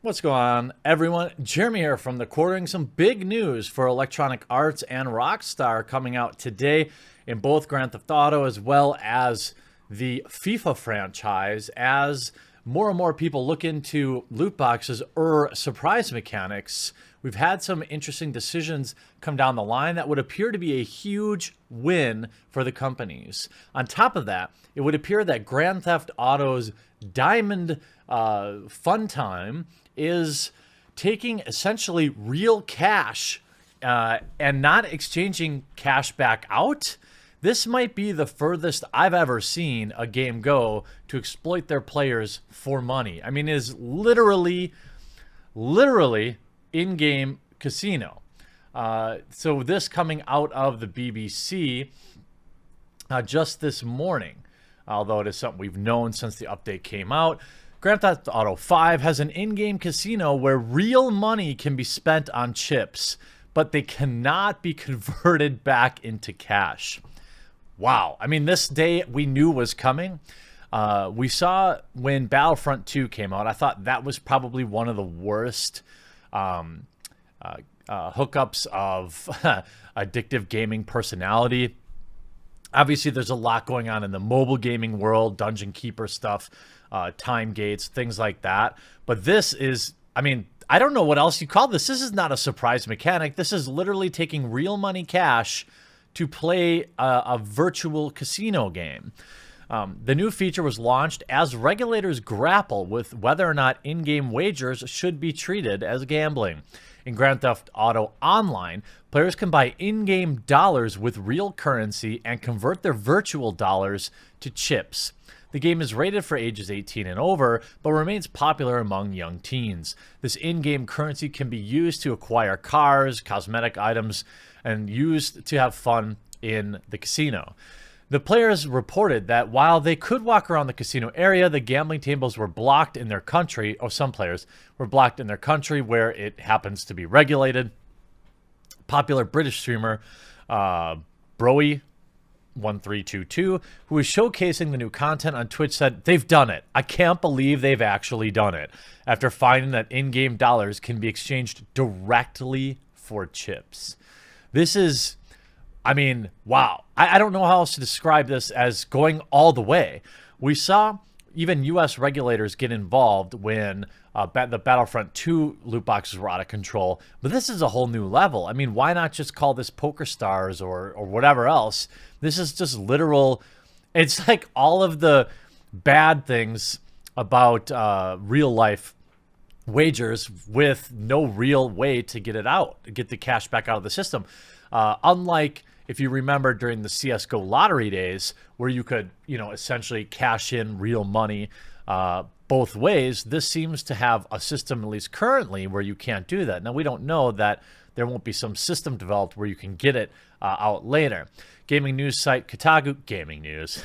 What's going on, everyone? Jeremy here from The Quartering. Some big news for Electronic Arts and Rockstar coming out today in both Grand Theft Auto as well as the FIFA franchise, as more and more people look into loot boxes or surprise mechanics. We've had some interesting decisions come down the line that would appear to be a huge win for the companies. On top of that, it would appear that Grand Theft Auto's Diamond Fun Time is taking essentially real cash and not exchanging cash back out. This might be the furthest I've ever seen a game go to exploit their players for money. I mean, it is literally in-game casino. So this coming out of the BBC just this morning, although it is something we've known since the update came out. Grand Theft Auto 5 has an in-game casino where real money can be spent on chips, but they cannot be converted back into cash. Wow. I mean, this day we knew was coming. We saw when Battlefront 2 came out, I thought that was probably one of the worst hookups of addictive gaming personality. Obviously, there's a lot going on in the mobile gaming world, Dungeon Keeper stuff, time gates, things like that. But this is, I mean, I don't know what else you call this. This is not a surprise mechanic. This is literally taking real money cash to play a virtual casino game. The new feature was launched as regulators grapple with whether or not in-game wagers should be treated as gambling. In Grand Theft Auto Online, players can buy in-game dollars with real currency and convert their virtual dollars to chips. The game is rated for ages 18 and over, but remains popular among young teens. This in-game currency can be used to acquire cars, cosmetic items, and used to have fun in the casino. The players reported that while they could walk around the casino area, the gambling tables were blocked in their country, or some players were blocked in their country where it happens to be regulated. Popular British streamer Broy1322, who is showcasing the new content on Twitch, said, "They've done it. I can't believe they've actually done it," after finding that in-game dollars can be exchanged directly for chips. This is, I mean, wow. I don't know how else to describe this as going all the way. We saw even U.S. regulators get involved when the Battlefront 2 loot boxes were out of control. But this is a whole new level. I mean, why not just call this Poker Stars or whatever else? This is just literal. It's like all of the bad things about real life wagers with no real way to get it out, get the cash back out of the system. Unlike, if you remember, during the CSGO lottery days, where you could, essentially cash in real money both ways, this seems to have a system, at least currently, where you can't do that. Now, we don't know that there won't be some system developed where you can get it out later. Gaming news site Kotaku Gaming News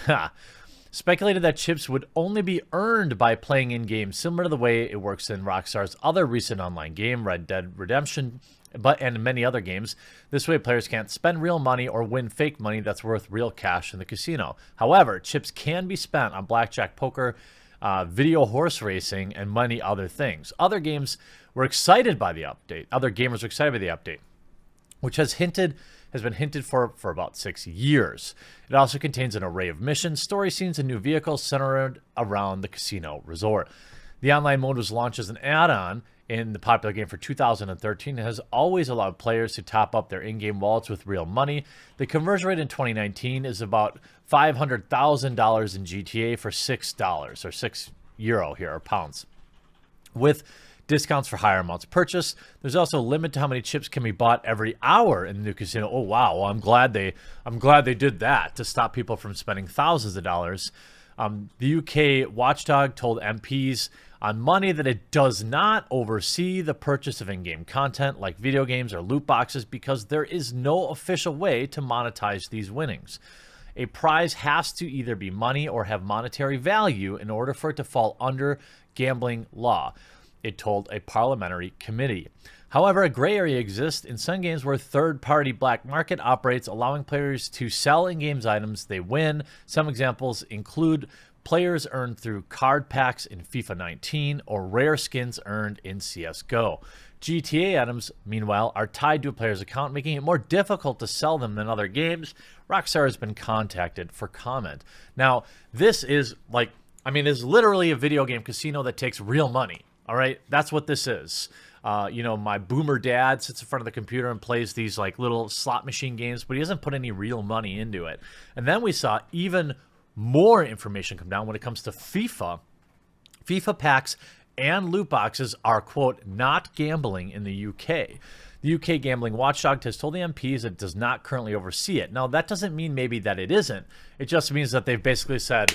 speculated that chips would only be earned by playing in-game, similar to the way it works in Rockstar's other recent online game, Red Dead Redemption, and many other games. This way, players can't spend real money or win fake money that's worth real cash in the casino. However, chips can be spent on blackjack, poker, video horse racing, and many other things. Other gamers were excited by the update, which has been hinted for about 6 years. It also contains an array of missions, story scenes, and new vehicles centered around the casino resort. The online mode was launched as an add-on in the popular game for 2013. It has always allowed players to top up their in-game wallets with real money. The conversion rate in 2019 is about $500,000 in GTA for $6 or €6 here, or pounds. With discounts for higher amounts purchased, there's also a limit to how many chips can be bought every hour in the new casino. Oh wow! Well, I'm glad they did that to stop people from spending thousands of dollars. The UK watchdog told MPs on Monday that it does not oversee the purchase of in-game content like video games or loot boxes because there is no official way to monetize these winnings. A prize has to either be money or have monetary value in order for it to fall under gambling law, it told a parliamentary committee. However, a gray area exists in some games where third-party black market operates, allowing players to sell in-game items they win. Some examples include players earned through card packs in FIFA 19 or rare skins earned in CSGO. GTA items, meanwhile, are tied to a player's account, making it more difficult to sell them than other games. Rockstar has been contacted for comment. Now, this is like, is literally a video game casino that takes real money. All right, that's what this is. My boomer dad sits in front of the computer and plays these like little slot machine games, but he doesn't put any real money into it. And then we saw even more information come down when it comes to FIFA. FIFA packs and loot boxes are, quote, not gambling in the UK. The UK gambling watchdog has told the MPs it does not currently oversee it. Now, that doesn't mean maybe that it isn't. It just means that they've basically said,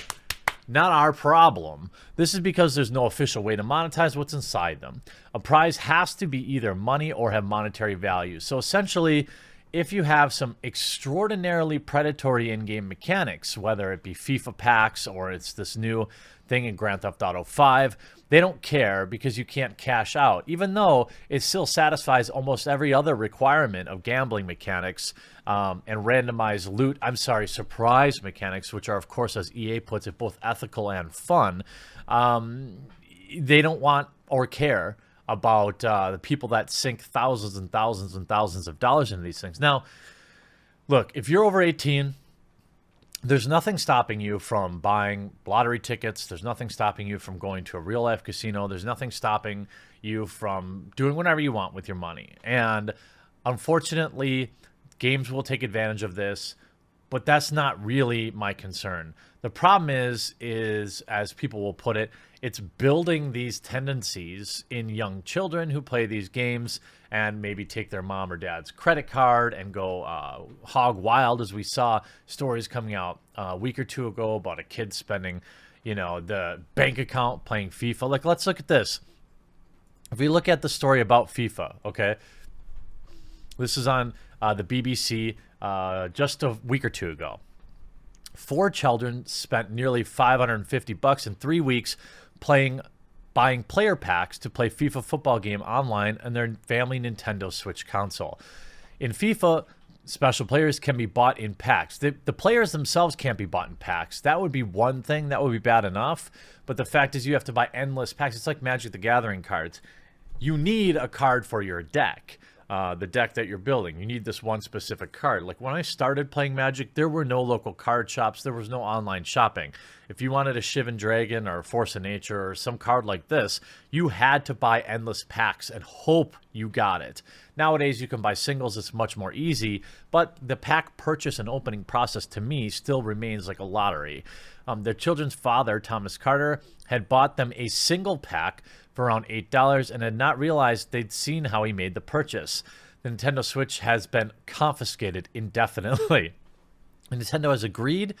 not our problem. This is because there's no official way to monetize what's inside them. A prize has to be either money or have monetary value. So essentially, if you have some extraordinarily predatory in-game mechanics, whether it be FIFA packs or it's this new thing in Grand Theft Auto 5, they don't care because you can't cash out, even though it still satisfies almost every other requirement of gambling mechanics and randomized loot, surprise mechanics, which are, of course, as EA puts it, both ethical and fun. They don't want or care about the people that sink thousands and thousands and thousands of dollars into these things. Now, look, if you're over 18, there's nothing stopping you from buying lottery tickets. There's nothing stopping you from going to a real-life casino. There's nothing stopping you from doing whatever you want with your money. And unfortunately, games will take advantage of this, but that's not really my concern. The problem is, as people will put it, it's building these tendencies in young children who play these games and maybe take their mom or dad's credit card and go hog wild, as we saw stories coming out a week or two ago about a kid spending, the bank account playing FIFA. Like, let's look at this. If we look at the story about FIFA, okay, this is on the BBC just a week or two ago. 4 children spent nearly $550 in 3 weeks buying player packs to play FIFA football game online on their family Nintendo Switch console. In FIFA, special players can be bought in packs. The players themselves can't be bought in packs. That would be one thing. That would be bad enough. But the fact is you have to buy endless packs. It's like Magic the Gathering cards. You need a card for your deck. The deck that you're building. You need this one specific card. Like when I started playing Magic, there were no local card shops. There was no online shopping. If you wanted a Shivan Dragon or Force of Nature or some card like this, you had to buy endless packs and hope you got it. Nowadays, you can buy singles. It's much more easy, but the pack purchase and opening process to me still remains like a lottery. Their children's father, Thomas Carter, had bought them a single pack for around $8 and had not realized they'd seen how he made the purchase. The Nintendo Switch has been confiscated indefinitely. Nintendo has agreed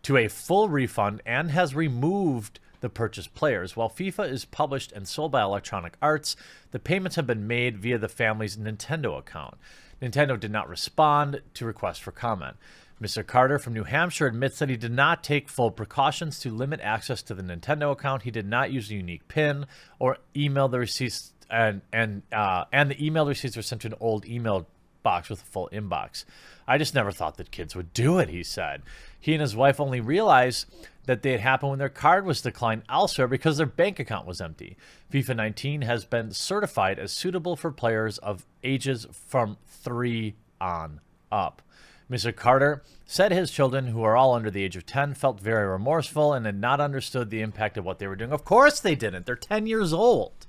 to a full refund and has removed the purchased players. While FIFA is published and sold by Electronic Arts, the payments have been made via the family's Nintendo account. Nintendo did not respond to requests for comment. Mr. Carter from New Hampshire admits that he did not take full precautions to limit access to the Nintendo account. He did not use a unique PIN or email the receipts, and the email receipts were sent to an old email box with a full inbox. I just never thought that kids would do it, he said. He and his wife only realized that they had happened when their card was declined elsewhere because their bank account was empty. FIFA 19 has been certified as suitable for players of ages from 3 on up. Mr. Carter said his children, who are all under the age of 10, felt very remorseful and had not understood the impact of what they were doing. Of course they didn't. They're 10 years old.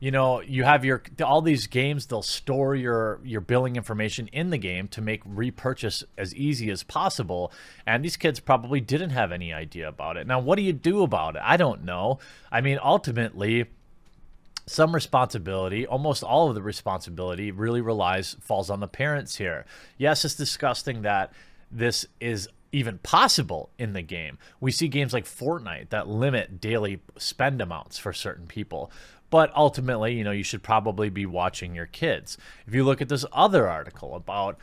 You have all these games, they'll store your billing information in the game to make repurchase as easy as possible. And these kids probably didn't have any idea about it. Now, what do you do about it? I don't know. Ultimately, some responsibility, almost all of the responsibility really falls on the parents here. Yes, it's disgusting that this is even possible in the game. We see games like Fortnite that limit daily spend amounts for certain people. But ultimately, you should probably be watching your kids. If you look at this other article about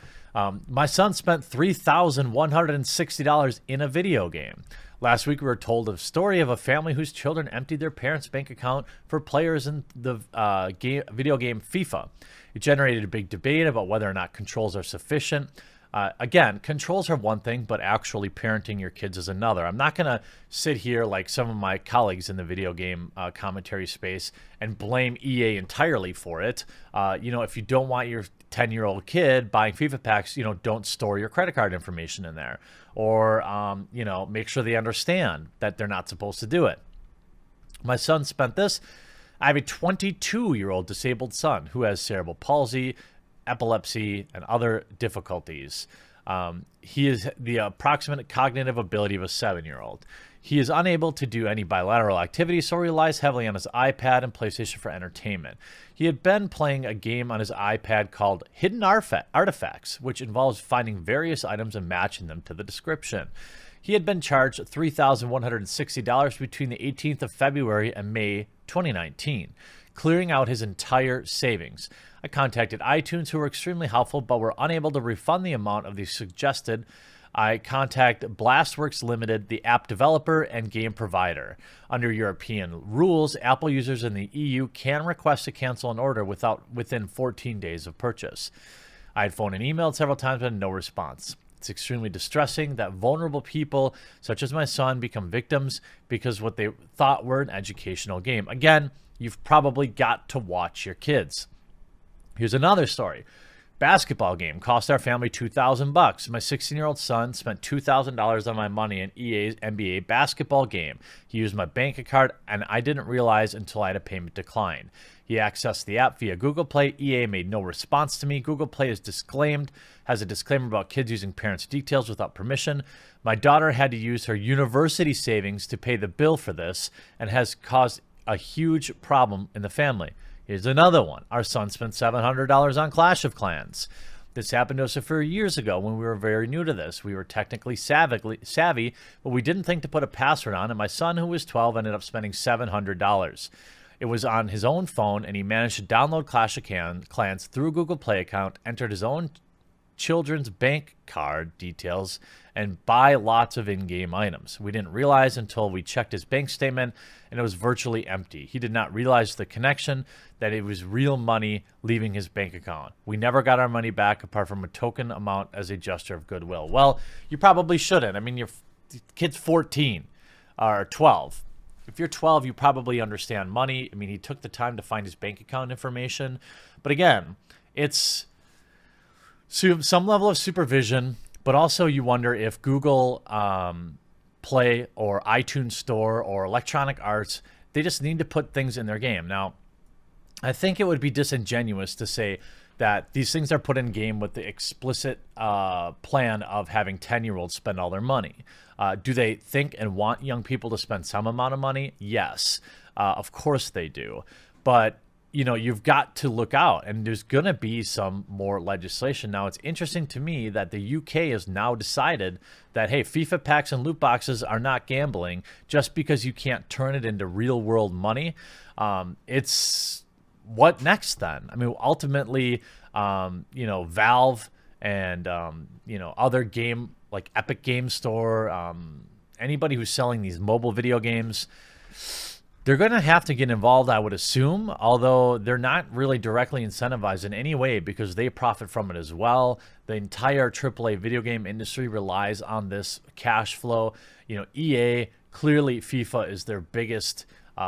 my son spent $3,160 in a video game. Last week, we were told a story of a family whose children emptied their parents' bank account for players in the video game FIFA. It generated a big debate about whether or not controls are sufficient. Again, controls are one thing, but actually parenting your kids is another. I'm not going to sit here like some of my colleagues in the video game commentary space and blame EA entirely for it. If you don't want your 10-year-old kid buying FIFA packs, don't store your credit card information in there. Or, make sure they understand that they're not supposed to do it. My son spent this. I have a 22-year-old disabled son who has cerebral palsy, epilepsy, and other difficulties. He is the approximate cognitive ability of a 7-year-old. He is unable to do any bilateral activity, so relies heavily on his iPad and PlayStation for entertainment. He had been playing a game on his iPad called Hidden Artifacts, which involves finding various items and matching them to the description. He had been charged $3,160 between the 18th of February and May 2019, clearing out his entire savings. I contacted iTunes, who were extremely helpful, but were unable to refund the amount of the suggested. I contact Blastworks Limited, the app developer and game provider. Under European rules, Apple users in the EU can request to cancel an order within 14 days of purchase. I had phoned and emailed several times, but no response. It's extremely distressing that vulnerable people, such as my son, become victims because what they thought were an educational game. Again, you've probably got to watch your kids. Here's another story. Basketball game cost our family $2,000. My 16-year-old son spent $2,000 on my money in EA's NBA basketball game. He used my bank card, and I didn't realize until I had a payment decline. He accessed the app via Google Play. EA made no response to me. Google Play has a disclaimer about kids using parents' details without permission. My daughter had to use her university savings to pay the bill for this and has caused a huge problem in the family. Here's another one. Our son spent $700 on Clash of Clans. This happened to us a few years ago when we were very new to this. We were technically savvy, but we didn't think to put a password on, and my son, who was 12, ended up spending $700. It was on his own phone, and he managed to download Clash of Clans through a Google Play account, entered his own children's bank card details, and buy lots of in-game items. We didn't realize until we checked his bank statement, and it was virtually empty. He did not realize the connection, that it was real money leaving his bank account. We never got our money back apart from a token amount as a gesture of goodwill. Well, you probably shouldn't. I mean, your kid's 14 or 12. If you're 12, you probably understand money. I mean, he took the time to find his bank account information. But again, it's some level of supervision, but also you wonder if Google Play or iTunes Store or Electronic Arts, they just need to put things in their game. Now, I think it would be disingenuous to say that these things are put in game with the explicit plan of having 10-year-olds spend all their money. Do they think and want young people to spend some amount of money? Yes, of course they do. But you've got to look out, and there's going to be some more legislation. Now, it's interesting to me that the UK has now decided that, hey, FIFA packs and loot boxes are not gambling just because you can't turn it into real-world money. It's what next then? I mean, ultimately, Valve and, other game like Epic Game Store, anybody who's selling these mobile video games, they're going to have to get involved, I would assume, although they're not really directly incentivized in any way because they profit from it as well. The entire AAA video game industry relies on this cash flow. EA, clearly FIFA is their biggest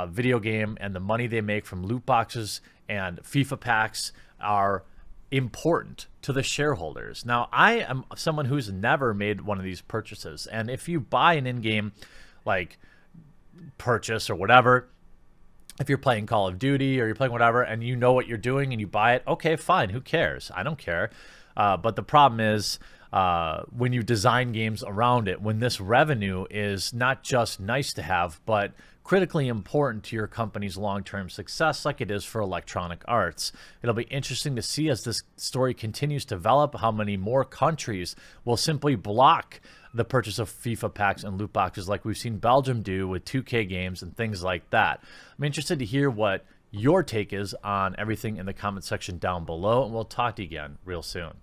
video game, and the money they make from loot boxes and FIFA packs are important to the shareholders. Now, I am someone who's never made one of these purchases, and if you buy an in-game like purchase or whatever, if you're playing Call of Duty or you're playing whatever and you know what you're doing and you buy it, okay, fine, who cares? I don't care. But the problem is when you design games around it, when this revenue is not just nice to have, but critically important to your company's long-term success, like it is for Electronic Arts. It'll be interesting to see as this story continues to develop how many more countries will simply block the purchase of FIFA packs and loot boxes like we've seen Belgium do with 2K games and things like that. I'm interested to hear what your take is on everything in the comment section down below, and we'll talk to you again real soon.